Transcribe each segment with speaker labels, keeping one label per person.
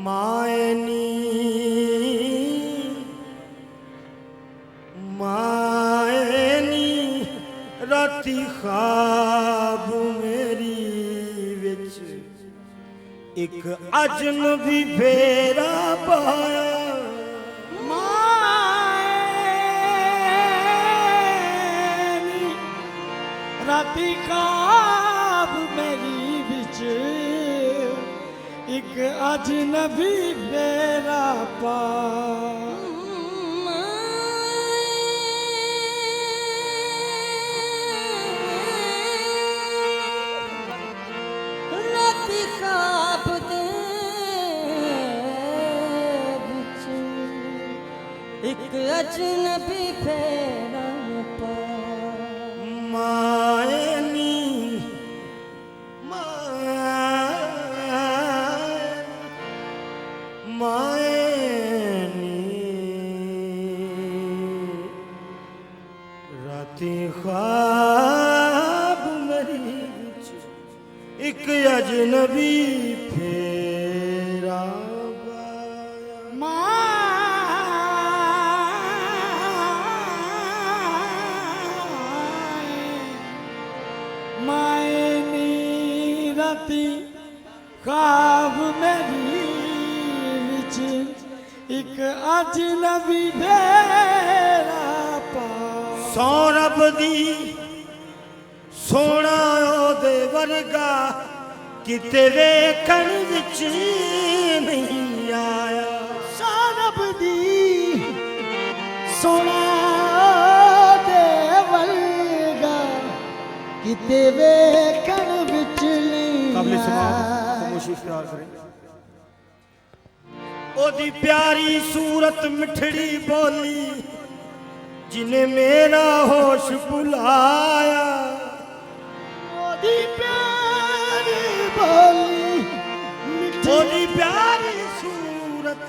Speaker 1: मायनी मायनी राती ख्वाब मेरी विच एक अजनबी फेरा पाया।
Speaker 2: मायनी राती ख्वाब मेरी विच एक अजनबी फेरा पाया।
Speaker 3: एक अजनबी फेरा
Speaker 1: मायनी मायनी राती ख्वाब मेरी विच एक अजनबी फेरा
Speaker 2: मायनी राती ख्वाब मेरी विच एक अजनबी फेरा पाया।
Speaker 1: सौ रब दी सोना ओदे वर्गा किते वेखण विच नहीं आया।
Speaker 2: सौ रब दी सोना ओदे वर्गा किते वेखण विच नहीं आया।
Speaker 1: ओदी प्यारी सूरत मिठड़ी बोली जिन्हें मेरा होश भुलाया।
Speaker 2: ओदी प्यारी बोली
Speaker 1: ओदी प्यारी सूरत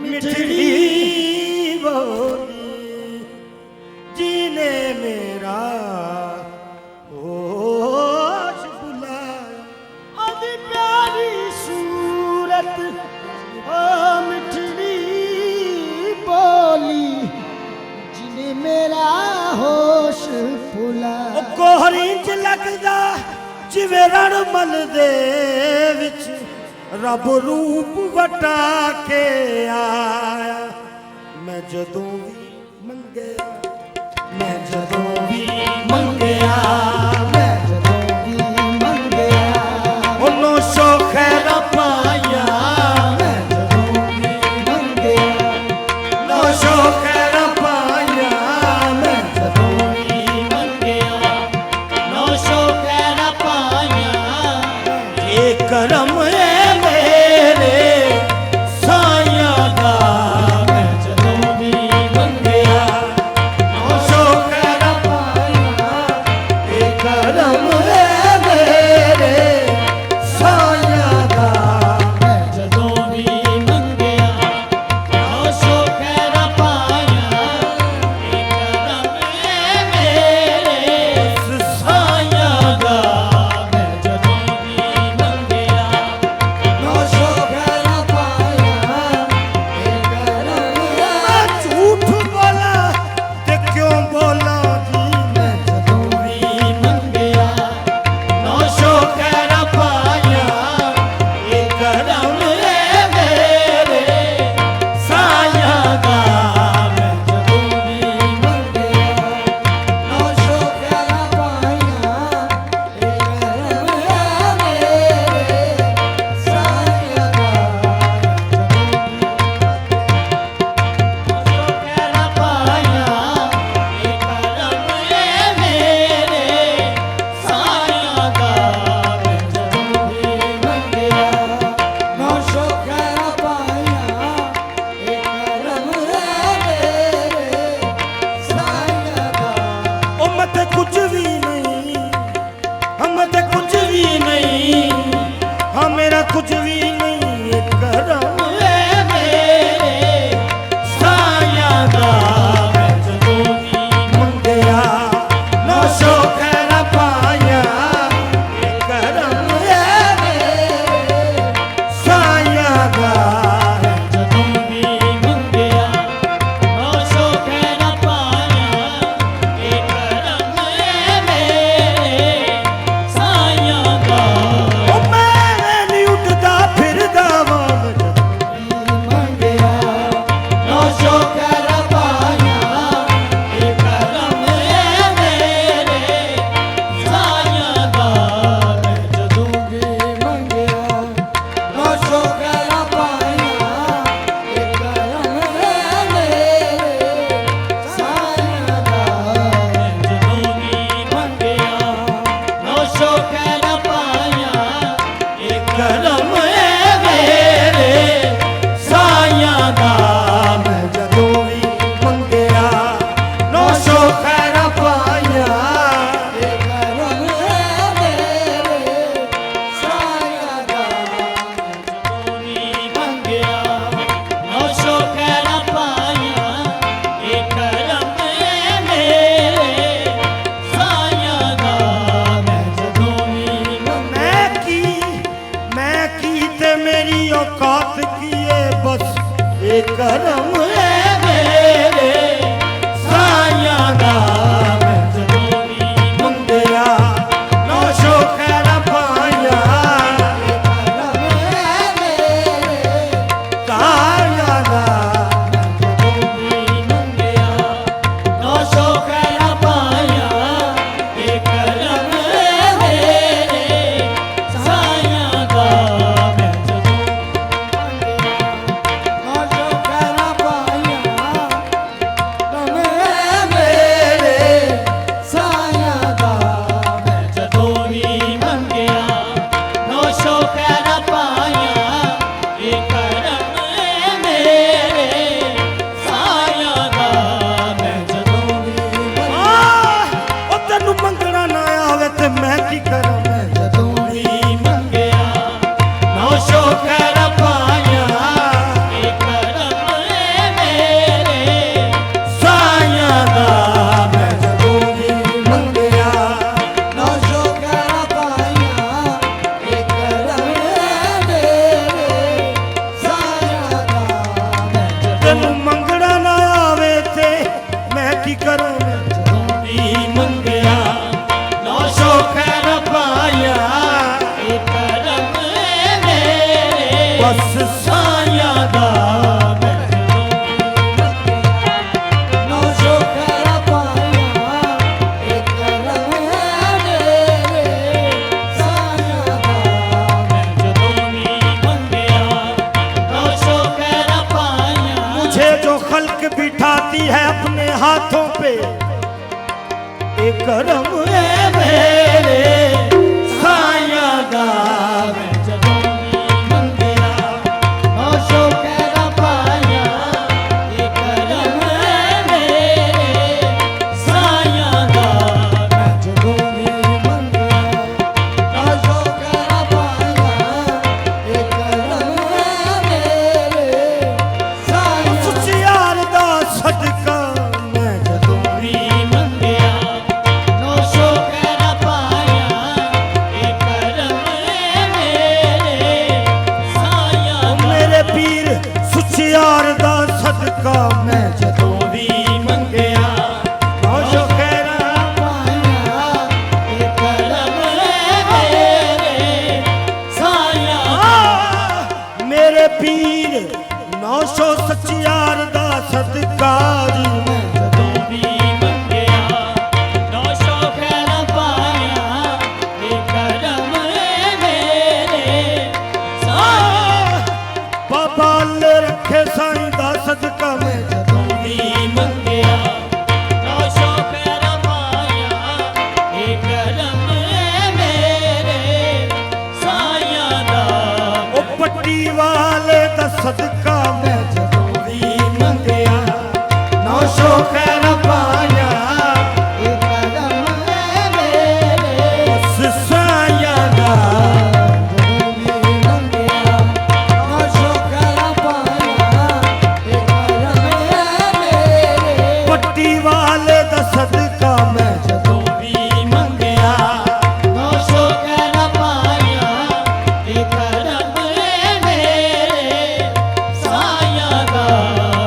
Speaker 1: मिठड़ी बोली जिन्हें मेरा होश भुलाया।
Speaker 2: ओदी प्यारी सूरत ओ मिठड़ी बोली जिन्हें मेरा होश भुलाया।
Speaker 1: कोहरी च लगदा जिवें रणमल दे विच रब रूप वटा के आया। मैं जदों भी मंगया मैं जदों भी मंगया
Speaker 2: मैं जदों भी मंगया
Speaker 1: ओनों शो खैर पाया।
Speaker 2: मैं जदों भी मंगया
Speaker 1: नो शो खैर पाया। मैं
Speaker 2: जदों भी मंगया नो शो खैर पाया।
Speaker 1: ये करम है मेरे साया दा।
Speaker 2: मैं जदों भी मंगया
Speaker 1: नो शो खैर पाया। ये करम है मेरे साया दा।
Speaker 2: मैं जदों भी मंगया नो शो खैर पाया। एक कदम है मेरे
Speaker 1: साया दा।
Speaker 2: मैं जदों भी मंगया नो शो खैर पाया। एक कदम
Speaker 1: मैं झूठ बोला ते क्यों बोला जी।
Speaker 2: मैं जदों भी मंगया
Speaker 1: नो शो खैर पाया। ये करम है मेरे साया दा।
Speaker 2: मैं जदों भी मंगया नो शो खैर पाया। एक कदम है मेरे साया दा।
Speaker 1: कुछ भी नहीं हम ते कुछ भी नहीं हम मेरा कुछ भी नहीं। ये करम है मेरे साया दा। मैं जदों भी मंगया नो शो खैर पाया। ये करम है मेरे साया दा। मेरी औकात किए बस ये करम है मेरे साया दा मैं जदों दी मंगया नौशो खैर पाया साया दा मैं की करूं मैं जदों दी मंगया नौशो खैर पाया ये करम है मेरे साया दा मैं जदों दी मंगया
Speaker 2: नौशो खैर पाया ये करम है मेरे साया दा मैं
Speaker 1: तेनू मंगना ना आवे ते मैं की करूं मैं जदों दी मंगया नौशो खैर पाया ये करम है मेरे बस साया दा मैं
Speaker 2: नौशो खैर पाया ये करम है मेरे साया दा मैं
Speaker 1: जदों दी मंगया नौशो खैर पाया मुझे जो खल्क बिठाती है अपने हाथों पे ये करम है मेरे साया दा मैं जदों दी मंगया नौशो खैर पाया ये करम है मेरे साया दा मैं
Speaker 2: जदों दी मंगया नौशो खैर पाया ये करम है मेरे साया
Speaker 1: सुच यार दा सदका मैं जदों दी मंगया नौशो खैर पाया ये करम है मेरे साया मेरे पीर सुच यार दा सदका मैं जदों दी मंगया नौशो खैर
Speaker 2: पाया ये करम है
Speaker 1: मेरे साया मेरे पीर नौशो सचियार दा सदका जी मैं जदों दी मंगया नौशो खैर पाया ये करम है मेरे साया बाबा ले रखे साईं दा सदका मैं जदों दी मंगया नौशो खैर पाया ये करम है मेरे साया दा ओ पट्टी वाले दा सदका मैं जदों दी मंगया नौशो खैर पाया
Speaker 2: ये करम है मेरे
Speaker 1: बस साया दा
Speaker 2: जदों दी मंगया नौशो खैर पाया ये करम है मेरे
Speaker 1: पट्टी वाले दा सदका मैं जदों दी मंगया नौशो खैर पाया ये करम है मेरे साया दा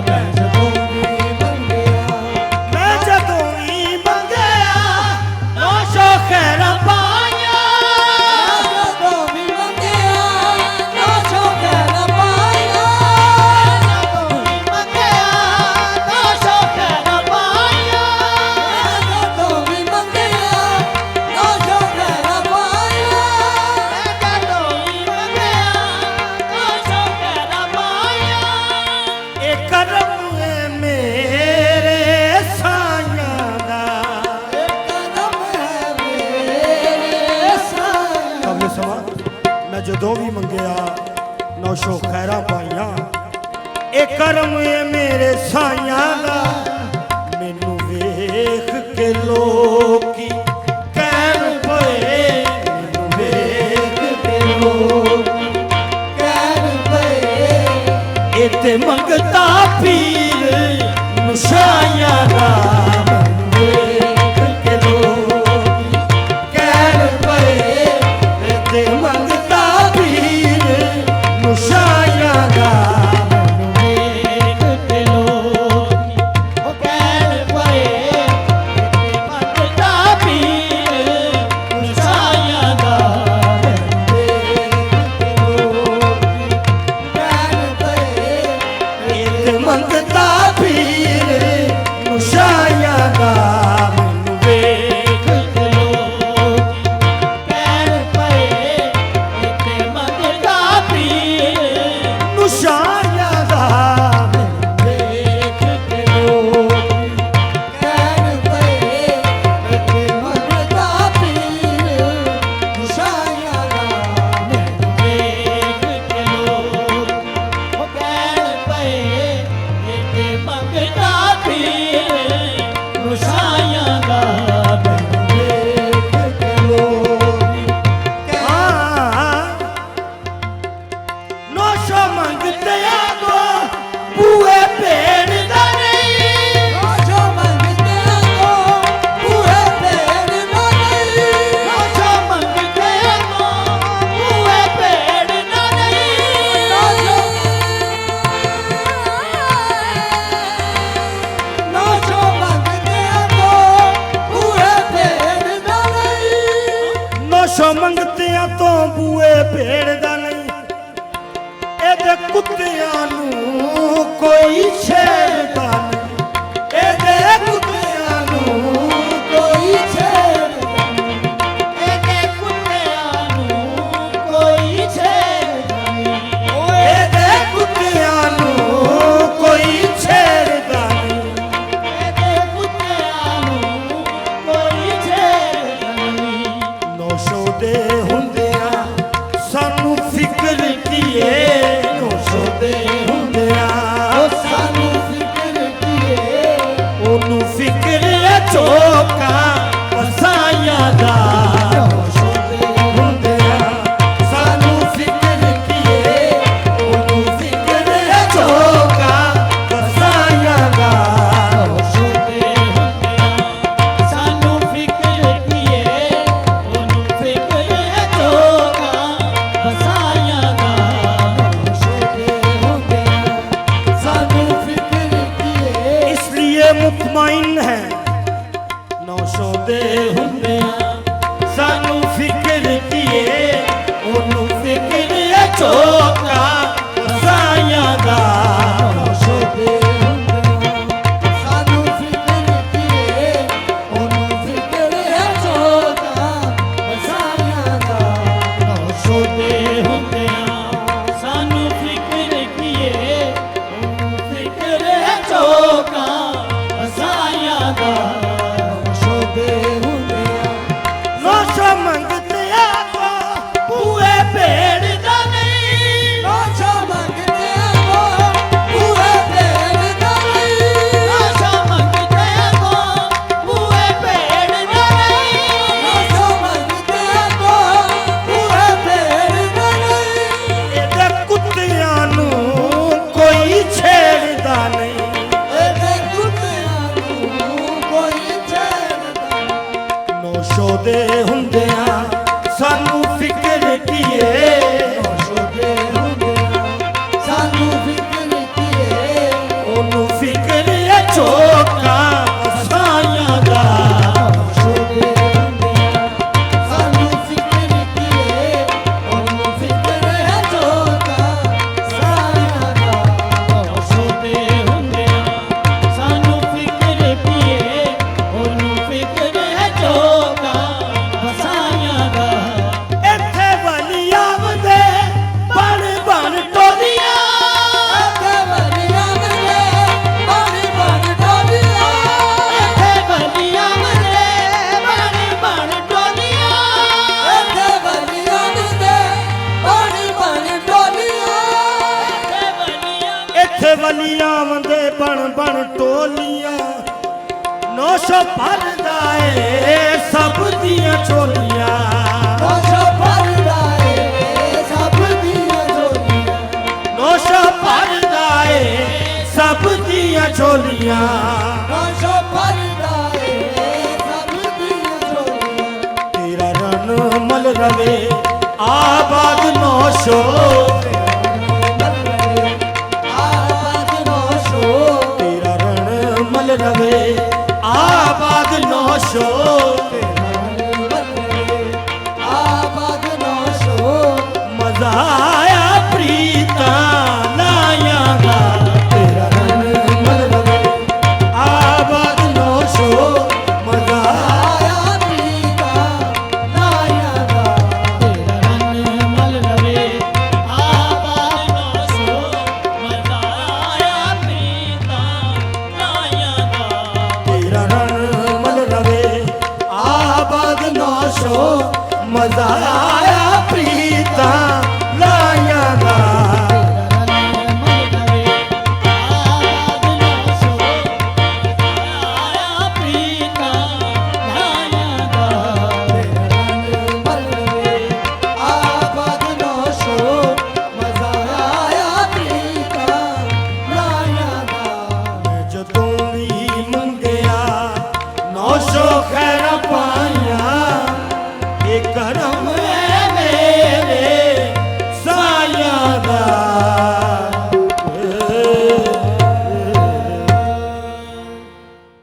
Speaker 1: मैं जदों
Speaker 2: दी मंगया
Speaker 1: मैं जदों ही मंगया नौशो खैर पाया
Speaker 2: जदों दी मंगया नौशो खैर पाया
Speaker 1: जदों ही मंगया नौशो खैर पाया
Speaker 2: जदों दी मंगया नौशो खैर पाया
Speaker 1: जदों ही मंगया नौशो खैर पाया ये करम है मेरे साया दा
Speaker 2: करम है मेरे साया
Speaker 1: कबले समा मैं जदों भी मंगया नौशो खैरा पाइया ए करम है मेरे साया दा मैनू वेख के लोकी कहन पए मैनू वेख के लोकी
Speaker 2: कहन पए
Speaker 1: इते मंगता पीर नुशाया दा वेख के लोकी कहन पए इते मंगता पीर नुशाया ਕੁੱਤਿਆਂ ਨੂੰ ਕੋਈ ਛੇੜਦਾ ਨਹੀਂ, ਇਹਦੇ ਕੁੱਤਿਆਂ ਨੂੰ
Speaker 2: ਕੋਈ ਛੇੜਦਾ ਨਹੀਂ,
Speaker 3: ਇਹਦੇ ਕੁੱਤਿਆਂ ਨੂੰ ਕੋਈ ਛੇੜਦਾ ਨਹੀਂ,
Speaker 1: ਇਹਦੇ ਕੁੱਤਿਆਂ ਨੂੰ ਕੋਈ ਛੇੜਦਾ ਨਹੀਂ।
Speaker 3: ਇਹਦੇ ਕੁੱਤਿਆਂ ਨੂੰ ਕੋਈ ਛੇੜਦਾ ਨਹੀਂ।
Speaker 1: ਨੌਸ਼ੋ ਦੇ ਹੁੰਦਿਆਂ ਸਾਨੂੰ ਫਿਕਰ ਕੀਏ, ਨੌਸ਼ੋ ਦੇ ਹੁੰਦਿਆਂ
Speaker 2: ਉਹ ਸਾਨੂੰ ਫਿਕਰ ਕੀਏ,
Speaker 1: ਉਹਨੂੰ ਫਿਕਰ ਹੈ ਝੋਕਾ ਵਸਾਈਆਂ ਦਾ। ਨੌਸ਼ੋ ਦੇ ਹੁੰਦਿਆਂ ਸਾਨੂੰ ਫਿਕਰ ਕੀਏ, ਉਹਨੂੰ ਫਿਕਰ ਹੈ ਝੋਕਾ ਵਸਾਈਆਂ ਦਾ।
Speaker 3: ਨੌਸ਼ੋ ਦੇ ਹੁੰਦਿਆਂ ਸਾਨੂੰ ਫਿਕਰ ਕੀਏ, ਉਹਨੂੰ ਫਿਕਰ ਹੈ ਝੋਕਾ ਵਸਾਈਆਂ ਦਾ।
Speaker 2: ਨੌਸ਼ੋ ਦੇ ਹੁੰਦਿਆਂ ਸਾਨੂੰ ਫਿਕਰ ਕੀਏ,
Speaker 1: इसलिए मुतमईन है नौशो दे ਹੁੰਦਿਆਂ ਸਾਨੂੰ ਫਿਕਰ ਕੀਏ, ਉਹਨੂੰ ਫਿਕਰ ਹੈ ਝੋਕਾ ਵਸਾਈਆਂ ਦਾ।
Speaker 2: ਨੌਸ਼ੋ ਦੇ ਹੁੰਦਿਆਂ ਸਾਨੂੰ ਫਿਕਰ ਕੀਏ, ਉਹਨੂੰ ਫਿਕਰ ਹੈ ਝੋਕਾ ਵਸਾਈਆਂ ਦਾ।
Speaker 3: ਨੌਸ਼ੋ ਦੇ ਹੁੰਦਿਆਂ ਸਾਨੂੰ ਫਿਕਰ ਕੀਏ, ਉਹਨੂੰ ਫਿਕਰ ਹੈ ਝੋਕਾ ਵਸਾਈਆਂ ਦਾ।
Speaker 2: ਨੌਸ਼ੋ ਦੇ ਹੁੰਦਿਆਂ
Speaker 1: ਨੌਸ਼ੋ ਮੰਗਤਿਆਂ ਕੋ ਬੂਏ ਭੇੜਦਾ ਨਹੀਂ,
Speaker 2: ਨੌਸ਼ੋ ਮੰਗਦਿਆਂ ਕੋ ਬੂਹੇ ਭੇੜਦਾ ਨਹੀਂ,
Speaker 3: ਨੌਸ਼ੋ ਮੰਗਤਿਆਂ ਕੋ ਬੂਹੇ ਭੇੜਦਾ ਨਹੀਂ,
Speaker 2: ਨੌਸ਼ੋ ਮੰਗਦਿਆਂ ਕੋ ਬੂਹੇ ਭੇੜਦਾ ਨਹੀਂ,
Speaker 1: ਇਹਦੇ ਕੁੱਤਿਆਂ ਨੂੰ ਕੋਈ ਛੇੜਦਾ ਨਹੀਂ।
Speaker 2: ਇਹਦੇ ਕੁੱਤਿਆਂ ਨੂੰ ਕੋਈ ਛੇੜਦਾ ਨਹੀਂ।
Speaker 1: ਨੌਸ਼ੋ ਦੇ ਹੁੰਦਿਆਂ ਸਾਨੂੰ ਫਿਕਰ ਕੀਏ,
Speaker 2: ਨੌਸ਼ੋ ਦੇ ਹੁੰਦਿਆਂ ਸਾਨੂੰ ਫਿਕਰ ਕੀਏ,
Speaker 1: ਉਹਨੂੰ ਫਿਕਰ ਹੈ ਝੋਕਾ ਵਸਾਈਆਂ ਦਾ।
Speaker 2: ਨੌਸ਼ੋ ਦੇ ਹੁੰਦਿਆਂ ਸਾਨੂੰ ਫਿਕਰ ਕੀਏ, ਉਹਨੂੰ ਫਿਕਰ ਹੈ ਝੋਕਾ ਵਸਾਈਆਂ ਦਾ।
Speaker 3: ਨੌਸ਼ੋ ਦੇ ਹੁੰਦਿਆਂ ਸਾਨੂੰ ਫਿਕਰ ਕੀਏ, ਉਹਨੂੰ ਫਿਕਰ ਹੈ ਝੋਕਾ ਵਸਾਈਆਂ ਦਾ।
Speaker 1: ਇੱਥੇ ਵਲੀ ਆਵਦੇ ਬਣ ਬਣ ਟੋਲੀਆਂ,
Speaker 2: ਇੱਥੇ ਵਲੀਆਂ ਦੇ ਬਣ ਬਣ ਟੋਲੀਆਂ,
Speaker 3: ਇੱਥੇ ਵਲੀਆਂ ਦੇ ਬਣ ਬਣ ਟੋਲੀਆਂ,
Speaker 2: ਇੱਥੇ ਵਲੀਆਂ ਦੇ ਬਣ ਬਣ ਟੋਲੀਆਂ,
Speaker 1: ਇੱਥੇ ਵਲੀ ਆਵਦੇ ਬਣ ਬਣ ਟੋਲੀਆਂ। ਨੌਸ਼ੋ ਭਰਦਾ ਏ ਸਭ ਦੀਆਂ ਝੋਲੀਆਂ,
Speaker 2: ਨੌਸ਼ੋ ਭਰਦਾ ਏ ਸਭ ਦੀਆਂ ਝੋਲੀਆਂ,
Speaker 1: ਨੌਸ਼ੋ ਭਰਦਾ ਏ ਸਭ ਦੀਆਂ ਝੋਲੀਆਂ।
Speaker 2: ਨੌਸ਼ੋ ਭਰਦਾ ਏ ਸਭ ਦੀਆਂ ਝੋਲੀਆਂ।
Speaker 1: ਤੇਰਾ ਰਨ ਮਲ ਰਵੇ ਆਬਾਦ ਨੌਸ਼ੋ,
Speaker 2: ਆਬਾਦ ਨੌਸ਼ੋ,
Speaker 1: ਤੇਰਾ ਰਨ ਮਲ ਰਵੇ ਆਬਾਦ ਨੌਸ਼ੋ।